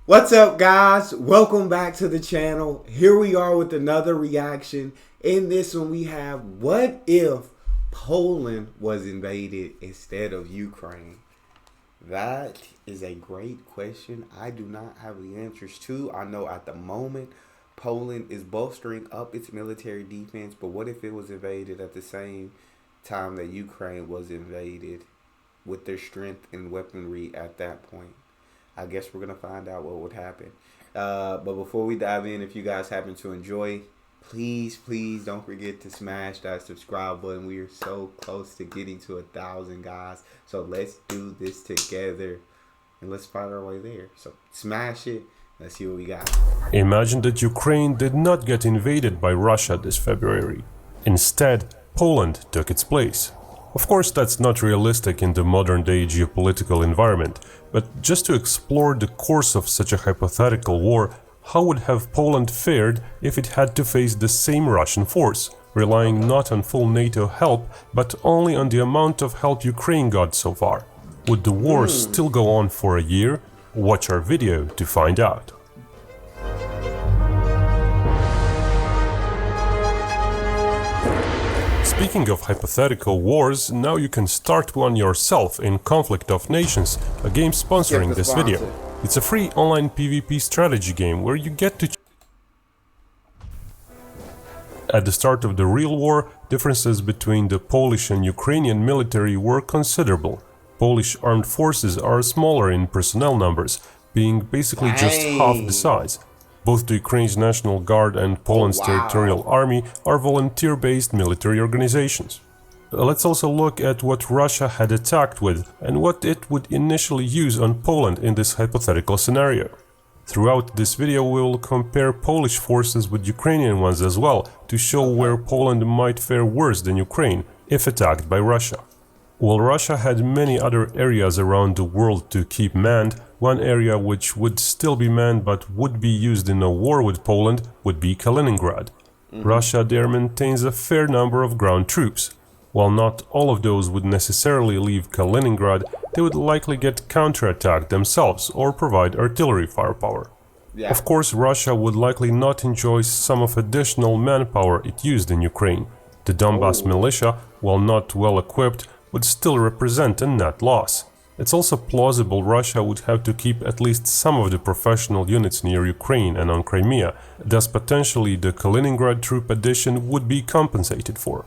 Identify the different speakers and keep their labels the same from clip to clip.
Speaker 1: What's up, guys? Welcome back to the channel. Here we are with another reaction. In this one, we have what if Poland was invaded instead of Ukraine? That is a great question. I do not have the answers to. I know at the moment Poland is bolstering up its military defense, but what if it was invaded at the same time that Ukraine was invaded with their strength and weaponry at that point? I guess we're going to find out what would happen. But before we dive in, if you guys happen to enjoy, please don't forget to smash that subscribe button. We are so close to getting to 1,000, guys. So let's do this together and let's find our way there. So smash it. Let's see what we got.
Speaker 2: Imagine that Ukraine did not get invaded by Russia this February. Instead, Poland took its place. Of course, that's not realistic in the modern-day geopolitical environment, but just to explore the course of such a hypothetical war, how would have Poland fared if it had to face the same Russian force, relying not on full NATO help, but only on the amount of help Ukraine got so far? Would the war still go on for a year? Watch our video to find out. Speaking of hypothetical wars, now you can start one yourself in Conflict of Nations, a game sponsoring this video. It's a free online PvP strategy game where you get to... At the start of the real war, differences between the Polish and Ukrainian military were considerable. Polish armed forces are smaller in personnel numbers, being basically just half the size. Both the Ukraine's National Guard and Poland's Territorial Army are volunteer-based military organizations. Let's also look at what Russia had attacked with and what it would initially use on Poland in this hypothetical scenario. Throughout this video we will compare Polish forces with Ukrainian ones as well to show where Poland might fare worse than Ukraine if attacked by Russia. While Russia had many other areas around the world to keep manned, one area which would still be manned but would be used in a war with Poland would be Kaliningrad. Russia there maintains a fair number of ground troops. While not all of those would necessarily leave Kaliningrad, they would likely get counterattacked themselves or provide artillery firepower. Of course, Russia would likely not enjoy some of additional manpower it used in Ukraine. The Donbas militia, while not well equipped, would still represent a net loss. It's also plausible Russia would have to keep at least some of the professional units near Ukraine and on Crimea, thus potentially the Kaliningrad troop addition would be compensated for.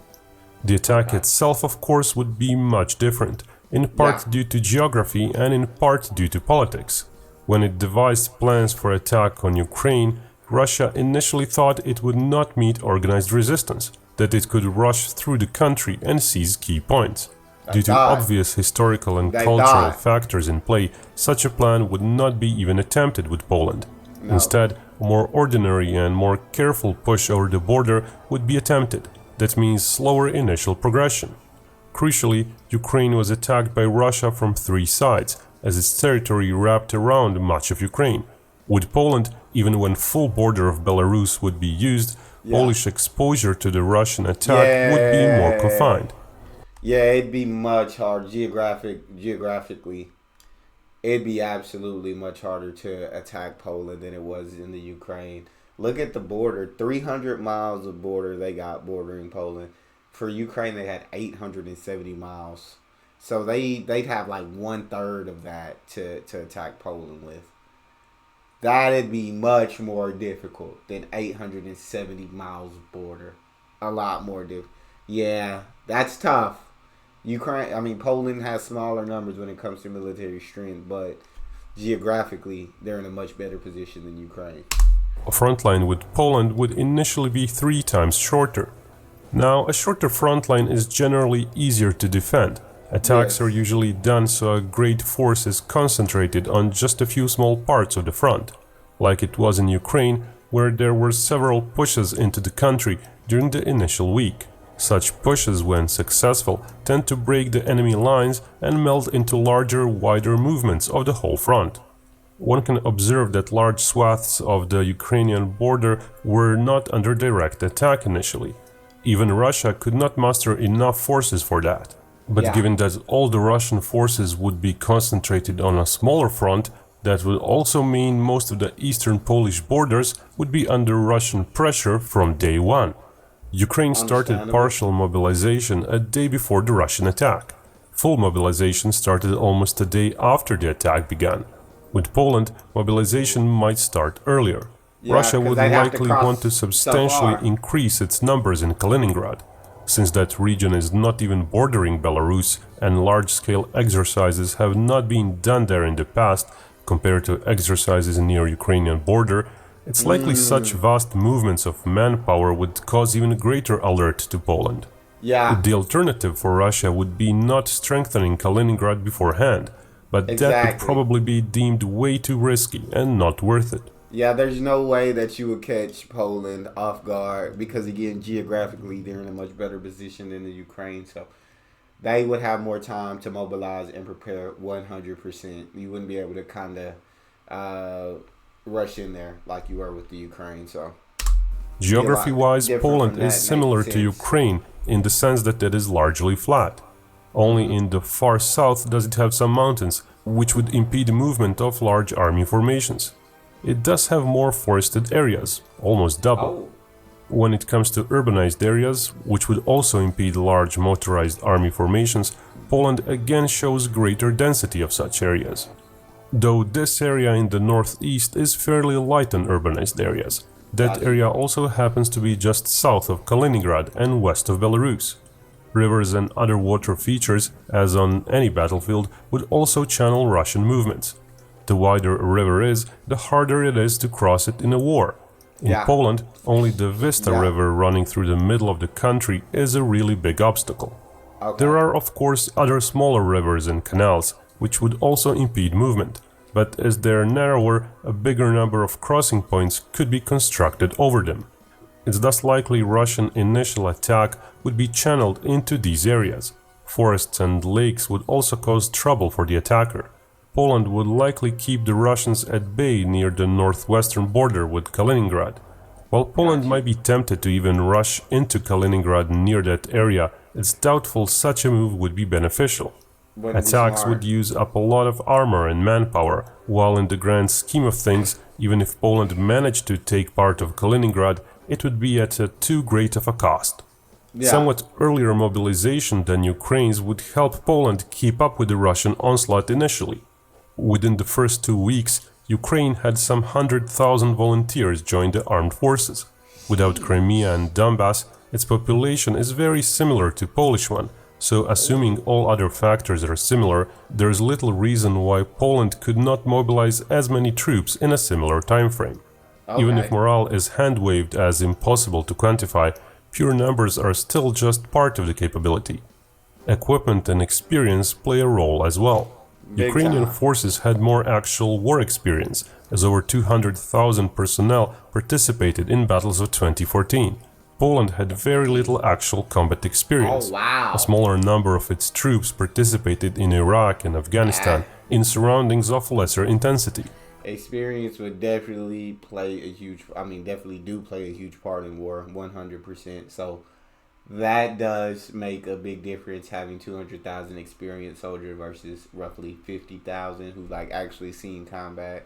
Speaker 2: The attack itself, of course, would be much different, in part due to geography and in part due to politics. When it devised plans for attack on Ukraine, Russia initially thought it would not meet organized resistance, that it could rush through the country and seize key points. Due to obvious historical and cultural factors in play, such a plan would not be even attempted with Poland. Instead, a more ordinary and more careful push over the border would be attempted. That means slower initial progression. Crucially, Ukraine was attacked by Russia from three sides, as its territory wrapped around much of Ukraine. With Poland, even when full border of Belarus would be used, Polish exposure to the Russian attack would be more confined.
Speaker 1: Yeah, it'd be much harder geographically. It'd be absolutely much harder to attack Poland than it was in the Ukraine. Look at the border, 300 miles of border they got bordering Poland. For Ukraine, they had 870 miles. So they'd have like 1/3 of that to attack Poland with. That'd be much more difficult than 870 miles of border. A lot more difficult. Yeah, that's tough. Poland has smaller numbers when it comes to military strength, but geographically, they're in a much better position than Ukraine.
Speaker 2: A front line with Poland would initially be 3 times shorter. Now, a shorter front line is generally easier to defend. Attacks are usually done so a great force is concentrated on just a few small parts of the front, like it was in Ukraine, where there were several pushes into the country during the initial week. Such pushes, when successful, tend to break the enemy lines and melt into larger, wider movements of the whole front. One can observe that large swaths of the Ukrainian border were not under direct attack initially. Even Russia could not muster enough forces for that. But given that all the Russian forces would be concentrated on a smaller front, That would also mean most of the eastern Polish borders would be under Russian pressure from day one. Ukraine started
Speaker 1: Understandable.
Speaker 2: partial mobilization a day before the Russian attack. Full mobilization started almost a day after the attack began. With Poland, mobilization might start earlier.
Speaker 1: Yeah,
Speaker 2: Russia
Speaker 1: 'cause
Speaker 2: would
Speaker 1: they'd have to
Speaker 2: likely
Speaker 1: cross
Speaker 2: want to
Speaker 1: so
Speaker 2: substantially
Speaker 1: far.
Speaker 2: increase its numbers in Kaliningrad. Since that region is not even bordering Belarus and large-scale exercises have not been done there in the past compared to exercises near Ukrainian border, it's likely such vast movements of manpower would cause even greater alert to Poland.
Speaker 1: Yeah,
Speaker 2: The alternative for Russia would be not strengthening Kaliningrad beforehand, but that would
Speaker 1: Exactly.
Speaker 2: probably be deemed way too risky and not worth it.
Speaker 1: yeah. There's no way that you would catch Poland off guard because, again, geographically, they're in a much better position than the Ukraine. So they would have more time to mobilize and prepare 100%. You wouldn't be able to kind of rush in there like you were with the Ukraine. So
Speaker 2: Geography-wise,
Speaker 1: different
Speaker 2: Poland
Speaker 1: from that,
Speaker 2: is
Speaker 1: makes
Speaker 2: similar to
Speaker 1: sense.
Speaker 2: Ukraine in the sense that it is largely flat. Only in the far south does it have some mountains, which would impede movement of large army formations. It does have more forested areas, almost double.
Speaker 1: oh,
Speaker 2: When it comes to urbanized areas, which would also impede large motorized army formations, Poland again shows greater density of such areas. Though this area in the northeast is fairly light on urbanized areas, that
Speaker 1: Gotcha.
Speaker 2: area also happens to be just south of Kaliningrad and west of Belarus. Rivers and other water features, as on any battlefield, would also channel Russian movements. The wider a river is, the harder it is to cross it in a war. In
Speaker 1: Yeah.
Speaker 2: Poland, only the Vista
Speaker 1: Yeah.
Speaker 2: River running through the middle of the country is a really big obstacle.
Speaker 1: okay.
Speaker 2: There are of course other smaller rivers and canals, which would also impede movement, but as they're narrower, a bigger number of crossing points could be constructed over them. It's thus likely Russian initial attack would be channeled into these areas. Forests and lakes would also cause trouble for the attacker. Poland would likely keep the Russians at bay near the northwestern border with Kaliningrad. While Poland might be tempted to even rush into Kaliningrad near that area, it's doubtful such a move would be beneficial.
Speaker 1: Wouldn't be
Speaker 2: Attacks
Speaker 1: smart.
Speaker 2: would use up a lot of armor and manpower, while in the grand scheme of things, even if Poland managed to take part of Kaliningrad, it would be at too great of a cost.
Speaker 1: Yeah.
Speaker 2: Somewhat earlier mobilization than Ukraine's would help Poland keep up with the Russian onslaught initially. Within the first 2 weeks, Ukraine had some 100,000 volunteers join the armed forces. Without Crimea and Donbass, its population is very similar to Polish one, so assuming all other factors are similar, there is little reason why Poland could not mobilize as many troops in a similar time frame. Even if
Speaker 1: Okay.
Speaker 2: morale is hand-waved as impossible to quantify, pure numbers are still just part of the capability. Equipment and experience play a role as well.
Speaker 1: Big
Speaker 2: Ukrainian
Speaker 1: time.
Speaker 2: forces had more actual war experience, as over 200,000 personnel participated in battles of 2014. Poland had very little actual combat experience.
Speaker 1: Oh, wow.
Speaker 2: A smaller number of its troops participated in Iraq and Afghanistan in surroundings of lesser intensity.
Speaker 1: Experience would definitely play a huge, definitely do play a huge part in war, 100%. So that does make a big difference, having 200,000 experienced soldiers versus roughly 50,000 who actually seen combat.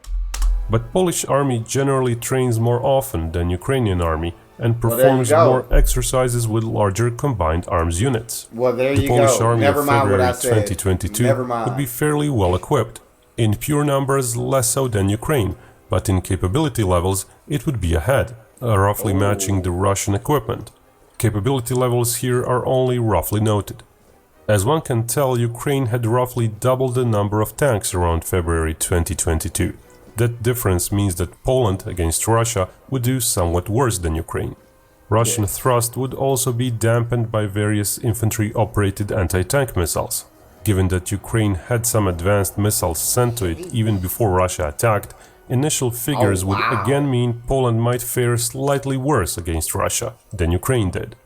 Speaker 2: But Polish army generally trains more often than Ukrainian army and
Speaker 1: Well, there you
Speaker 2: performs
Speaker 1: go.
Speaker 2: more exercises with larger combined arms units.
Speaker 1: Well, there
Speaker 2: The
Speaker 1: you
Speaker 2: Polish
Speaker 1: go.
Speaker 2: army
Speaker 1: Never
Speaker 2: of
Speaker 1: mind what
Speaker 2: February
Speaker 1: I said.
Speaker 2: 2022
Speaker 1: Never mind.
Speaker 2: would be fairly well equipped. In pure numbers, less so than Ukraine, but in capability levels, it would be ahead, roughly matching the Russian equipment. Capability levels here are only roughly noted. As one can tell, Ukraine had roughly double the number of tanks around February 2022. That difference means that Poland against Russia would do somewhat worse than Ukraine. Russian thrust would also be dampened by various infantry-operated anti-tank missiles. Given that Ukraine had some advanced missiles sent to it even before Russia attacked, initial figures would
Speaker 1: wow.
Speaker 2: again mean Poland might fare slightly worse against Russia than Ukraine did.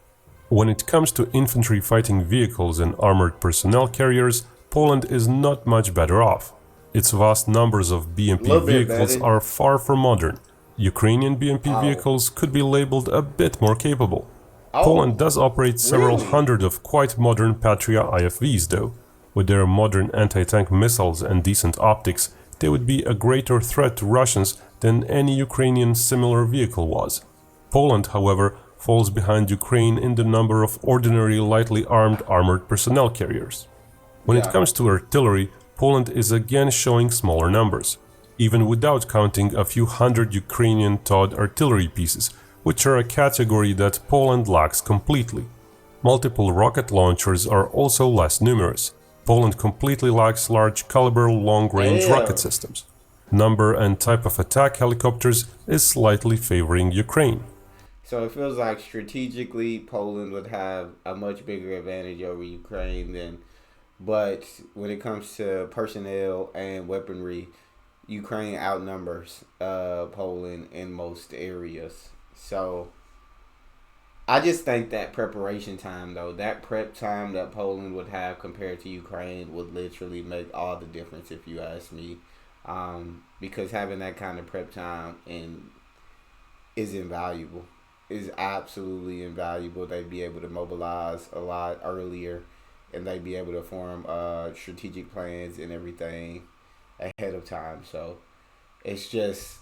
Speaker 2: When it comes to infantry fighting vehicles and armored personnel carriers, Poland is not much better off. Its vast numbers of BMP
Speaker 1: Little bit
Speaker 2: vehicles
Speaker 1: better.
Speaker 2: are far from modern. Ukrainian BMP vehicles could be labeled a bit more capable. Poland does operate several
Speaker 1: really?
Speaker 2: hundred of quite modern Patria IFVs though. With their modern anti-tank missiles and decent optics, they would be a greater threat to Russians than any Ukrainian similar vehicle was. Poland, however, falls behind Ukraine in the number of ordinary lightly armed armored personnel carriers. When it comes to artillery, Poland is again showing smaller numbers, even without counting a few hundred Ukrainian towed artillery pieces, which are a category that Poland lacks completely. Multiple rocket launchers are also less numerous. Poland completely lacks large caliber long-range rocket systems. Number and type of attack helicopters is slightly favoring Ukraine.
Speaker 1: So it feels like strategically Poland would have a much bigger advantage over Ukraine but when it comes to personnel and weaponry, Ukraine outnumbers Poland in most areas. So I just think that preparation time, though, that prep time that Poland would have compared to Ukraine would literally make all the difference, if you ask me. Because having that kind of prep time is invaluable. Is absolutely invaluable. They'd be able to mobilize a lot earlier, and they'd be able to form strategic plans and everything ahead of time. So it's just,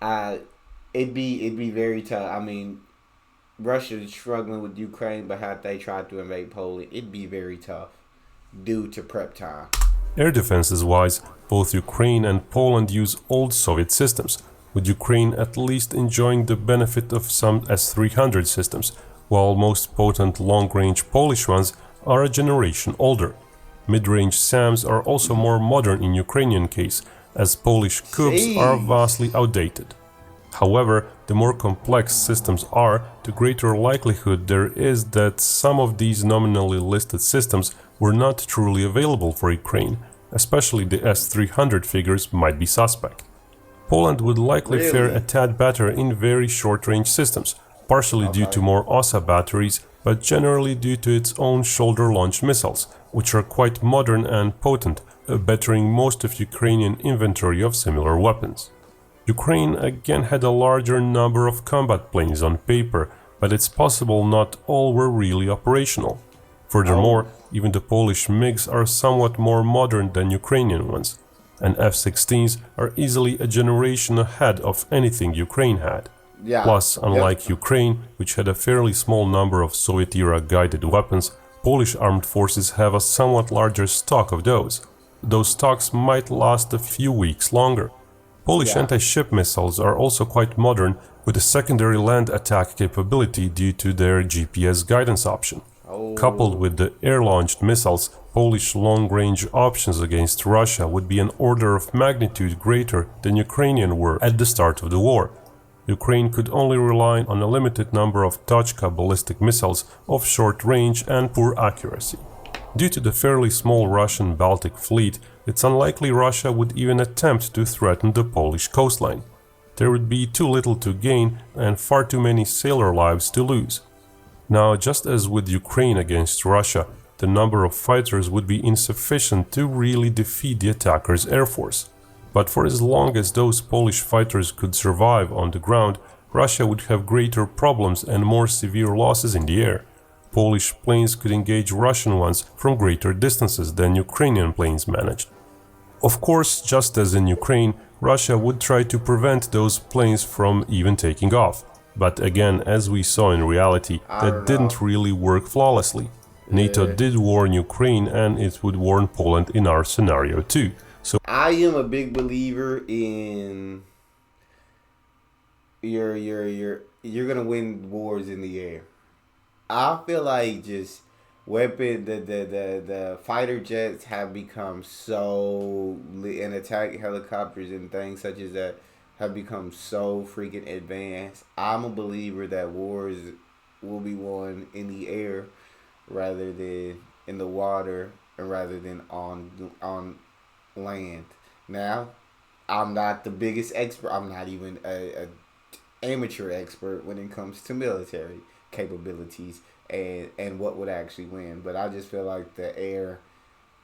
Speaker 1: it'd be very tough. I mean, Russia is struggling with Ukraine, but had they tried to invade Poland, it'd be very tough due to prep time.
Speaker 2: Air defenses wise, both Ukraine and Poland use old Soviet systems, with Ukraine at least enjoying the benefit of some S-300 systems, while most potent long-range Polish ones are a generation older. Mid-range SAMs are also more modern in Ukrainian case, as Polish Kubs are vastly outdated. However, the more complex systems are, the greater likelihood there is that some of these nominally listed systems were not truly available for Ukraine, especially the S-300 figures might be suspect. Poland would likely fare a tad better in very short-range systems, partially due to more OSA batteries, but generally due to its own shoulder-launched missiles, which are quite modern and potent, bettering most of Ukrainian inventory of similar weapons. Ukraine again had a larger number of combat planes on paper, but it's possible not all were really operational. Furthermore, even the Polish MiGs are somewhat more modern than Ukrainian ones, and F-16s are easily a generation ahead of anything Ukraine had. Plus, unlike Ukraine, which had a fairly small number of Soviet-era guided weapons, Polish armed forces have a somewhat larger stock of those. Those stocks might last a few weeks longer. Polish anti-ship missiles are also quite modern, with a secondary land attack capability due to their GPS guidance option. Coupled with the air-launched missiles, Polish long-range options against Russia would be an order of magnitude greater than Ukrainian were at the start of the war. Ukraine could only rely on a limited number of Tochka ballistic missiles of short range and poor accuracy. Due to the fairly small Russian Baltic fleet, it's unlikely Russia would even attempt to threaten the Polish coastline. There would be too little to gain and far too many sailor lives to lose. Now, just as with Ukraine against Russia, the number of fighters would be insufficient to really defeat the attacker's air force. But for as long as those Polish fighters could survive on the ground, Russia would have greater problems and more severe losses in the air. Polish planes could engage Russian ones from greater distances than Ukrainian planes managed. Of course, just as in Ukraine, Russia would try to prevent those planes from even taking off. But again, as we saw in reality, that didn't really work flawlessly. NATO did warn Ukraine, and it would warn Poland in our scenario too. So
Speaker 1: I am a big believer in you're gonna win wars in the air. I feel like just the fighter jets have become so, and attack helicopters and things such as that have become so freaking advanced. I'm a believer that wars will be won in the air rather than in the water and rather than on land. Now, I'm not the biggest expert. I'm not even a amateur expert when it comes to military capabilities and what would actually win. But I just feel like the air,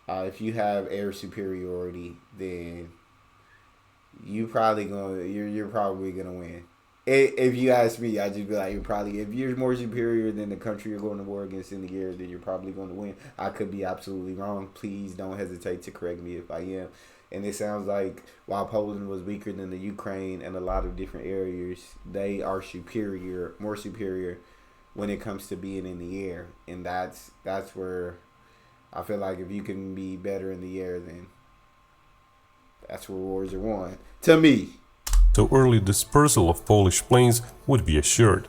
Speaker 1: if you have air superiority, then you're probably gonna win. If you ask me, I just be like, if you're more superior than the country you're going to war against in the air, then you're probably going to win. I could be absolutely wrong. Please don't hesitate to correct me if I am. And it sounds like while Poland was weaker than the Ukraine in a lot of different areas, they are superior, more superior when it comes to being in the air. And that's where I feel like if you can be better in the air, then that's where wars are won. To me.
Speaker 2: So early dispersal of Polish planes would be assured.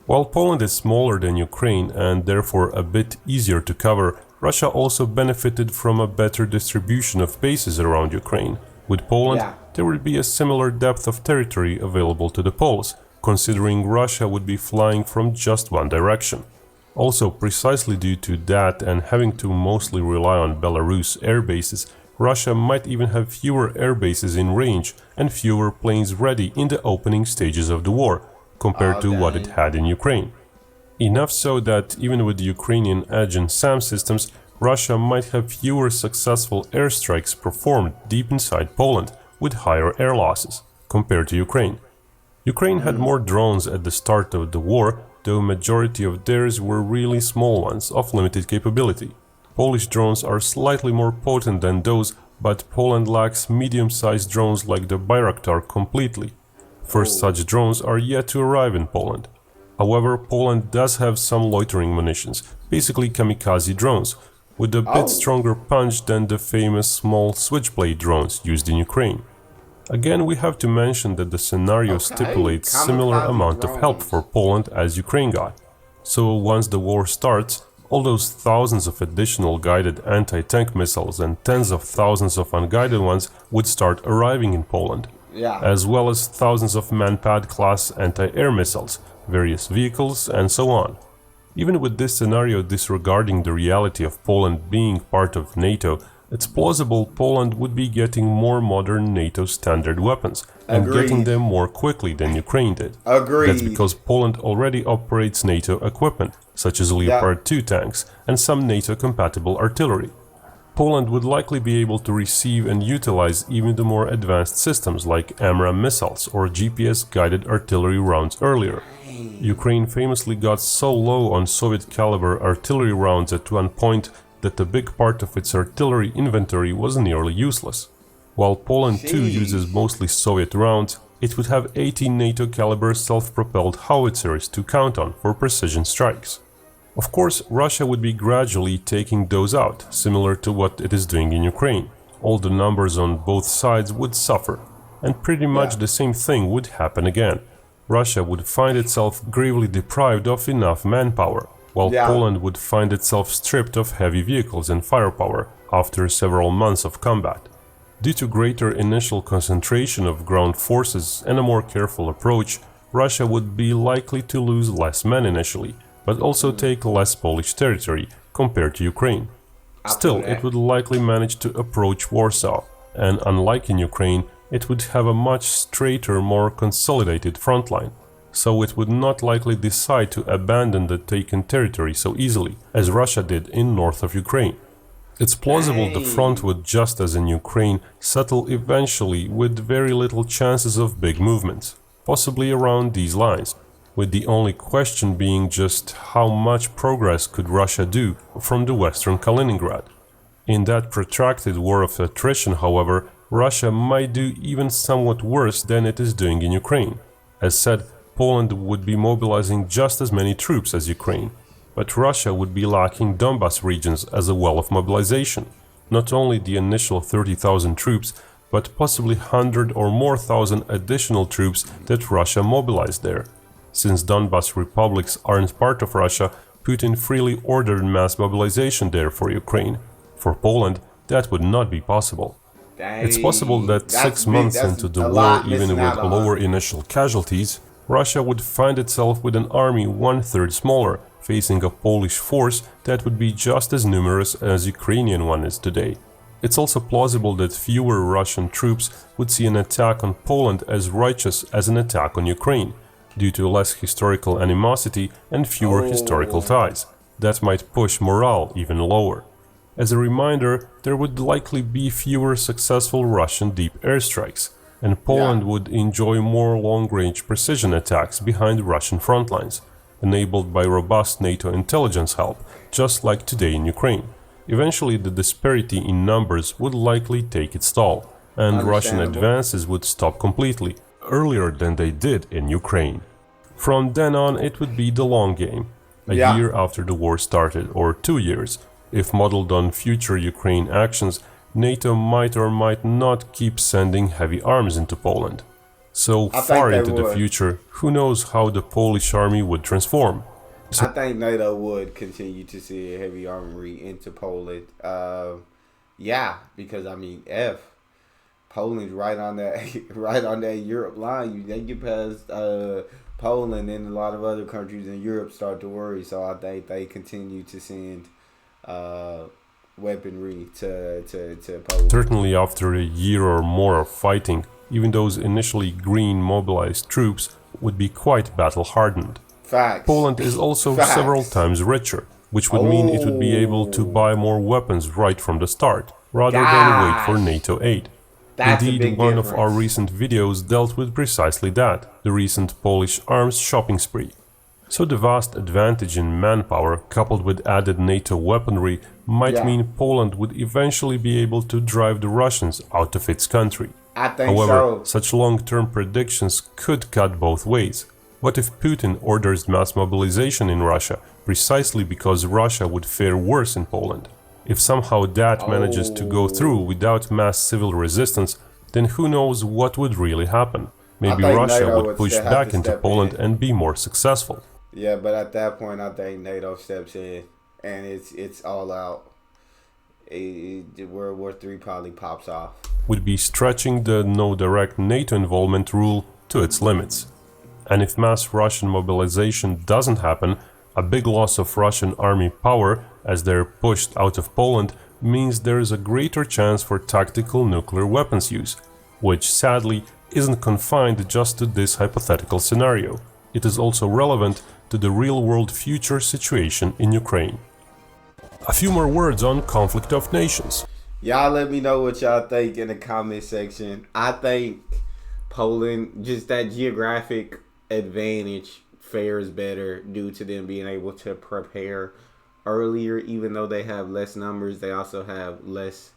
Speaker 2: While Poland is smaller than Ukraine and therefore a bit easier to cover, Russia also benefited from a better distribution of bases around Ukraine. With Poland, there would be a similar depth of territory available to the Poles, considering Russia would be flying from just one direction. Also, precisely due to that and having to mostly rely on Belarus air bases, Russia might even have fewer air bases in range and fewer planes ready in the opening stages of the war, compared to what it had in Ukraine. Enough so that even with the Ukrainian Edge and SAM systems, Russia might have fewer successful airstrikes performed deep inside Poland, with higher air losses, compared to Ukraine. Ukraine had more drones at the start of the war, though majority of theirs were really small ones of limited capability. Polish drones are slightly more potent than those, but Poland lacks medium-sized drones like the Bayraktar completely. First such drones are yet to arrive in Poland. However, Poland does have some loitering munitions, basically kamikaze drones, with a bit stronger punch than the famous small switchblade drones used in Ukraine. Again, we have to mention that the scenario stipulates similar amount of help for Poland as Ukraine got. So once the war starts, all those thousands of additional guided anti-tank missiles and tens of thousands of unguided ones would start arriving in Poland, as well as thousands of Manpad-class anti-air missiles, various vehicles, and so on. Even with this scenario disregarding the reality of Poland being part of NATO, it's plausible Poland would be getting more modern NATO standard weapons and getting them more quickly than Ukraine did. That's because Poland already operates NATO equipment, such as Leopard 2 tanks and some NATO-compatible artillery. Poland would likely be able to receive and utilize even the more advanced systems like AMRAAM missiles or GPS-guided artillery rounds earlier. Ukraine famously got so low on Soviet-caliber artillery rounds at one point that a big part of its artillery inventory was nearly useless. While Poland too uses mostly Soviet rounds, it would have 18 NATO-caliber self-propelled howitzers to count on for precision strikes. Of course, Russia would be gradually taking those out, similar to what it is doing in Ukraine. All the numbers on both sides would suffer, and pretty much the same thing would happen again. Russia would find itself gravely deprived of enough manpower, while Poland would find itself stripped of heavy vehicles and firepower after several months of combat. Due to greater initial concentration of ground forces and a more careful approach, Russia would be likely to lose less men initially, but also take less Polish territory compared to Ukraine. Still, it would likely manage to approach Warsaw, and unlike in Ukraine, it would have a much straighter, more consolidated front line, so it would not likely decide to abandon the taken territory so easily, as Russia did in north of Ukraine. It's plausible the front would, just as in Ukraine, settle eventually with very little chances of big movements, possibly around these lines, with the only question being just how much progress could Russia do from the western Kaliningrad. In that protracted war of attrition, however, Russia might do even somewhat worse than it is doing in Ukraine. As said, Poland would be mobilizing just as many troops as Ukraine, but Russia would be lacking Donbas regions as a well of mobilization. Not only the initial 30,000 troops, but possibly 100 or more thousand additional troops that Russia mobilized there. Since Donbas republics aren't part of Russia, Putin freely ordered mass mobilization there for Ukraine. For Poland, that would not be possible. It's possible that 6 months into the war, even with lower initial casualties, Russia would find itself with an army 1/3 smaller, facing a Polish force that would be just as numerous as Ukrainian one is today. It's also plausible that fewer Russian troops would see an attack on Poland as righteous as an attack on Ukraine, due to less historical animosity and fewer historical ties. That might push morale even lower. As a reminder, there would likely be fewer successful Russian deep airstrikes, and Poland would enjoy more long-range precision attacks behind Russian front lines, enabled by robust NATO intelligence help, just like today in Ukraine. Eventually, the disparity in numbers would likely take its toll, and Russian
Speaker 1: Understandable.
Speaker 2: advances would stop completely, earlier than they did in Ukraine. From then on, it would be the long game, a
Speaker 1: Yeah.
Speaker 2: year after the war started, or 2 years. If modeled on future Ukraine actions, NATO might or might not keep sending heavy arms into Poland. So
Speaker 1: I think
Speaker 2: far
Speaker 1: they
Speaker 2: into the
Speaker 1: would.
Speaker 2: future, who knows how the Polish army would transform.
Speaker 1: I think NATO would continue to see a heavy armory into Poland. Yeah, because I mean, Poland's right on that right on that Europe line. They get past Poland, and a lot of other countries in Europe start to worry. So I think they continue to send weaponry to Poland.
Speaker 2: Certainly after a year or more of fighting, even those initially green mobilized troops would be quite battle-hardened.
Speaker 1: Facts.
Speaker 2: Poland is also
Speaker 1: Facts.
Speaker 2: several times richer, which would mean it would be able to buy more weapons right from the start, rather than wait for NATO aid.
Speaker 1: That's a
Speaker 2: Indeed,
Speaker 1: big
Speaker 2: one of our
Speaker 1: difference.
Speaker 2: recent videos dealt with precisely that, the recent Polish arms shopping spree. So the vast advantage in manpower, coupled with added NATO weaponry, might
Speaker 1: Yeah.
Speaker 2: mean Poland would eventually be able to drive the Russians out of its country.
Speaker 1: I think
Speaker 2: However,
Speaker 1: so.
Speaker 2: such long-term predictions could cut both ways. What if Putin orders mass mobilization in Russia, precisely because Russia would fare worse in Poland? If somehow that manages to go through without mass civil resistance, then who knows what would really happen? Maybe
Speaker 1: think
Speaker 2: Russia
Speaker 1: NATO
Speaker 2: would
Speaker 1: would
Speaker 2: push
Speaker 1: still have
Speaker 2: back
Speaker 1: to
Speaker 2: into
Speaker 1: step
Speaker 2: Poland
Speaker 1: in.
Speaker 2: and be more successful.
Speaker 1: Yeah, but at that point, I think NATO steps in, and it's all out. World War III probably pops off.
Speaker 2: Would be stretching the no direct NATO involvement rule to its limits. And if mass Russian mobilization doesn't happen, a big loss of Russian army power as they're pushed out of Poland means there is a greater chance for tactical nuclear weapons use, which sadly isn't confined just to this hypothetical scenario. It is also relevant to the real-world future situation in Ukraine. A few more words on conflict of nations.
Speaker 1: Y'all let me know what y'all think in the comment section. I think Poland, just that geographic advantage, fares better due to them being able to prepare earlier. Even though they have less numbers, they also have less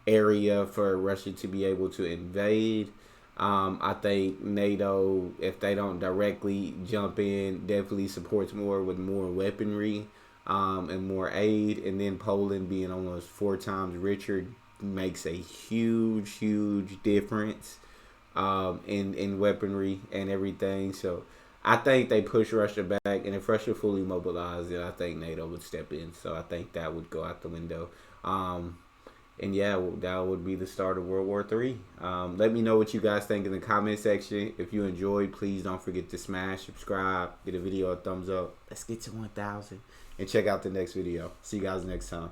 Speaker 1: area for Russia to be able to invade. I think NATO, if they don't directly jump in, definitely supports more with more weaponry and more aid. And then Poland being almost 4 times richer makes a huge difference in weaponry and everything. So I think they push Russia back, and if Russia fully mobilized, then I think NATO would step in. So I think that would go out the window. And yeah, that would be the start of World War III. Let me know what you guys think in the comment section. If you enjoyed, please don't forget to smash, subscribe, get a video a thumbs up. Let's get to 1,000. And check out the next video. See you guys next time.